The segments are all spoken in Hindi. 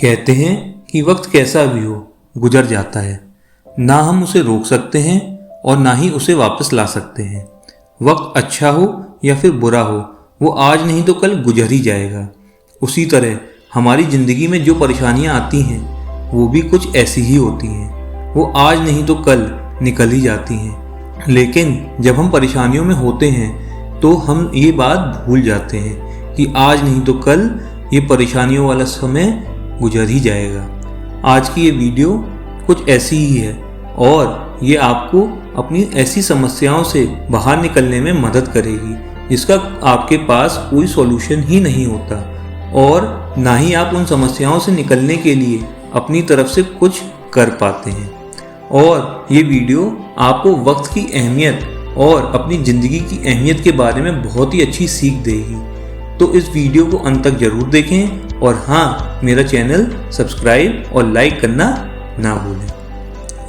कहते हैं कि वक्त कैसा भी हो गुजर जाता है, ना हम उसे रोक सकते हैं और ना ही उसे वापस ला सकते हैं। वक्त अच्छा हो या फिर बुरा हो, वो आज नहीं तो कल गुजर ही जाएगा। उसी तरह हमारी ज़िंदगी में जो परेशानियां आती हैं वो भी कुछ ऐसी ही होती हैं। वो आज नहीं तो कल निकल ही जाती हैं। लेकिन जब हम परेशानियों में होते हैं तो हम ये बात भूल जाते हैं कि आज नहीं तो कल ये परेशानियों वाला समय गुजर ही जाएगा। आज की ये वीडियो कुछ ऐसी ही है और ये आपको अपनी ऐसी समस्याओं से बाहर निकलने में मदद करेगी जिसका आपके पास कोई सॉल्यूशन ही नहीं होता और ना ही आप उन समस्याओं से निकलने के लिए अपनी तरफ से कुछ कर पाते हैं। और ये वीडियो आपको वक्त की अहमियत और अपनी ज़िंदगी की अहमियत के बारे में बहुत ही अच्छी सीख देगी। तो इस वीडियो को अंत तक जरूर देखें और हाँ, मेरा चैनल सब्सक्राइब और लाइक करना ना भूलें।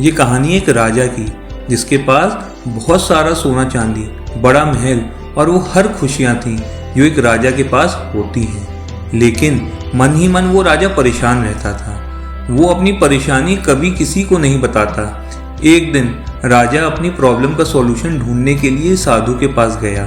ये कहानी एक राजा की जिसके पास बहुत सारा सोना चांदी, बड़ा महल और वो हर खुशियाँ थीं जो एक राजा के पास होती हैं। लेकिन मन ही मन वो राजा परेशान रहता था। वो अपनी परेशानी कभी किसी को नहीं बताता। एक दिन राजा अपनी प्रॉब्लम का सॉल्यूशन ढूंढने के लिए साधु के पास गया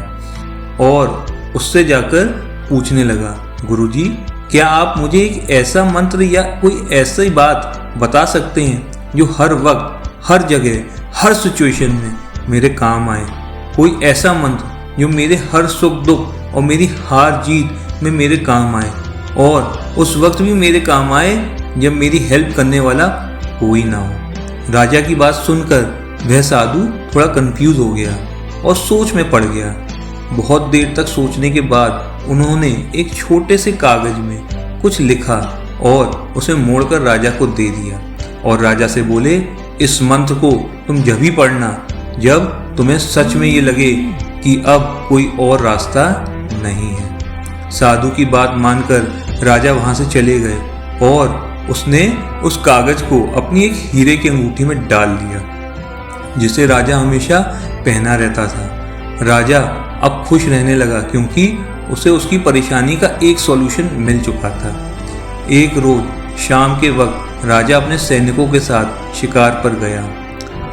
और उससे जाकर पूछने लगा, गुरुजी, क्या आप मुझे एक ऐसा मंत्र या कोई ऐसी बात बता सकते हैं जो हर वक्त, हर जगह, हर सिचुएशन में मेरे काम आए? कोई ऐसा मंत्र जो मेरे हर सुख दुख और मेरी हार जीत में मेरे काम आए और उस वक्त भी मेरे काम आए जब मेरी हेल्प करने वाला कोई ना हो। राजा की बात सुनकर वह साधु थोड़ा कंफ्यूज हो गया और सोच में पड़ गया। बहुत देर तक सोचने के बाद उन्होंने एक छोटे से कागज में कुछ लिखा और उसे मोड़कर राजा को दे दिया और राजा से बोले, इस मंत्र को तुम जब भी पढ़ना जब तुम्हें सच में ये लगे कि अब कोई और रास्ता नहीं है। साधु की बात मानकर राजा वहां से चले गए और उसने उस कागज को अपनी एक हीरे की अंगूठी में डाल लिया जिसे राजा हमेशा पहना रहता था। राजा अब खुश रहने लगा क्योंकि उसे उसकी परेशानी का एक सॉल्यूशन मिल चुका था। एक रोज शाम के वक्त राजा अपने सैनिकों के साथ शिकार पर गया।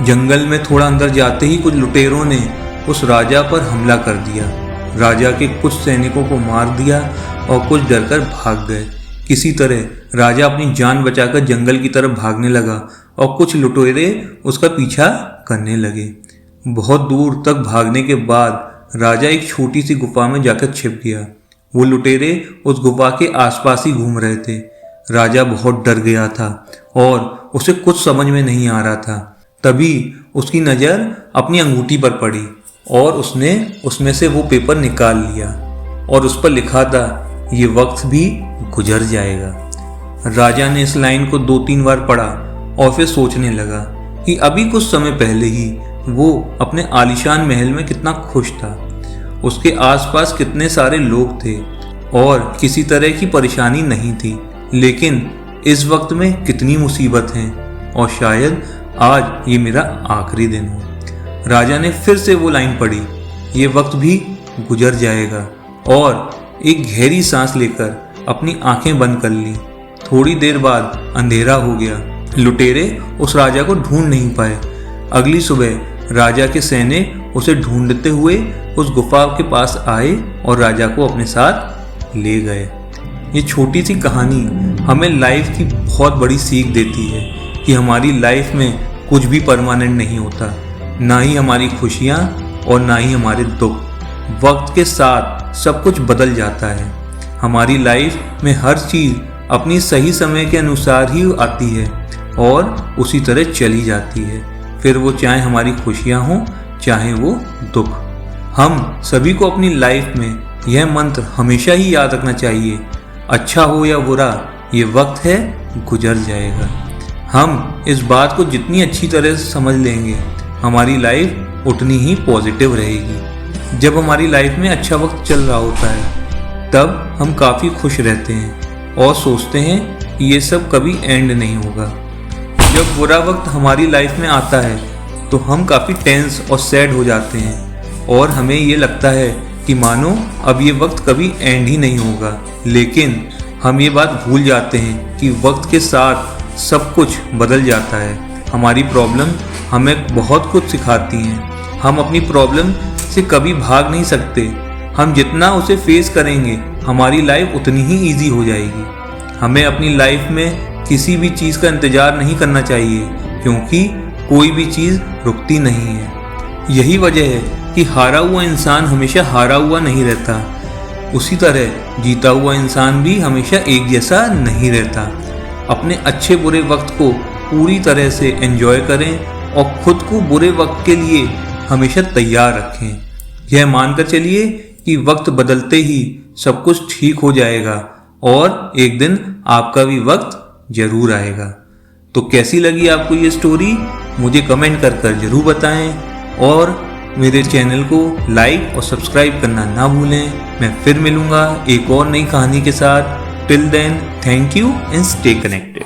जंगल में थोड़ा अंदर जाते ही कुछ लुटेरों ने उस राजा पर हमला कर दिया। राजा के कुछ सैनिकों को मार दिया और कुछ डरकर भाग गए। किसी तरह राजा अपनी जान बचाकर जंगल की तरफ भागने लगा और कुछ लुटेरे उसका पीछा करने लगे। बहुत दूर तक भागने के बाद राजा एक छोटी सी गुफा में जाकर छिप गया। वो लुटेरे उस गुफा के आसपास ही घूम रहे थे। राजा बहुत डर गया था और उसे कुछ समझ में नहीं आ रहा था। तभी उसकी नज़र अपनी अंगूठी पर पड़ी और उसने उसमें से वो पेपर निकाल लिया और उस पर लिखा था, ये वक्त भी गुजर जाएगा। राजा ने इस लाइन को 2-3 बार पढ़ा और फिर सोचने लगा कि अभी कुछ समय पहले ही वो अपने आलीशान महल में कितना खुश था। उसके आसपास कितने सारे लोग थे और किसी तरह की परेशानी नहीं थी। लेकिन इस वक्त में कितनी मुसीबत हैं और शायद आज ये मेरा आखिरी दिन हो। राजा ने फिर से वो लाइन पढ़ी, ये वक्त भी गुजर जाएगा, और एक गहरी सांस लेकर अपनी आंखें बंद कर ली। थोड़ी देर बाद अंधेरा हो गया। लुटेरे उस राजा को ढूंढ नहीं पाए। अगली सुबह राजा के सैनिक उसे ढूंढते हुए उस गुफा के पास आए और राजा को अपने साथ ले गए। ये छोटी सी कहानी हमें लाइफ की बहुत बड़ी सीख देती है कि हमारी लाइफ में कुछ भी परमानेंट नहीं होता, ना ही हमारी खुशियाँ और ना ही हमारे दुख। वक्त के साथ सब कुछ बदल जाता है। हमारी लाइफ में हर चीज़ अपनी सही समय के अनुसार ही आती है और उसी तरह चली जाती है, फिर वो चाहे हमारी खुशियाँ हों चाहे वो दुख। हम सभी को अपनी लाइफ में यह मंत्र हमेशा ही याद रखना चाहिए, अच्छा हो या बुरा, ये वक्त है गुजर जाएगा। हम इस बात को जितनी अच्छी तरह से समझ लेंगे हमारी लाइफ उतनी ही पॉजिटिव रहेगी। जब हमारी लाइफ में अच्छा वक्त चल रहा होता है तब हम काफ़ी खुश रहते हैं और सोचते हैं कि ये सब कभी एंड नहीं होगा। जब बुरा वक्त हमारी लाइफ में आता है तो हम काफ़ी टेंस और सैड हो जाते हैं और हमें ये लगता है कि मानो अब ये वक्त कभी एंड ही नहीं होगा। लेकिन हम ये बात भूल जाते हैं कि वक्त के साथ सब कुछ बदल जाता है। हमारी प्रॉब्लम हमें बहुत कुछ सिखाती हैं। हम अपनी प्रॉब्लम से कभी भाग नहीं सकते। हम जितना उसे फेस करेंगे हमारी लाइफ उतनी ही ईजी हो जाएगी। हमें अपनी लाइफ में किसी भी चीज़ का इंतज़ार नहीं करना चाहिए, क्योंकि कोई भी चीज़ रुकती नहीं है। यही वजह है कि हारा हुआ इंसान हमेशा हारा हुआ नहीं रहता। उसी तरह जीता हुआ इंसान भी हमेशा एक जैसा नहीं रहता। अपने अच्छे बुरे वक्त को पूरी तरह से एंजॉय करें और खुद को बुरे वक्त के लिए हमेशा तैयार रखें। यह मानकर चलिए कि वक्त बदलते ही सब कुछ ठीक हो जाएगा और एक दिन आपका भी वक्त जरूर आएगा। तो कैसी लगी आपको ये स्टोरी, मुझे कमेंट कर जरूर बताएं और मेरे चैनल को लाइक और सब्सक्राइब करना ना भूलें। मैं फिर मिलूंगा एक और नई कहानी के साथ। Till then, thank you and stay connected.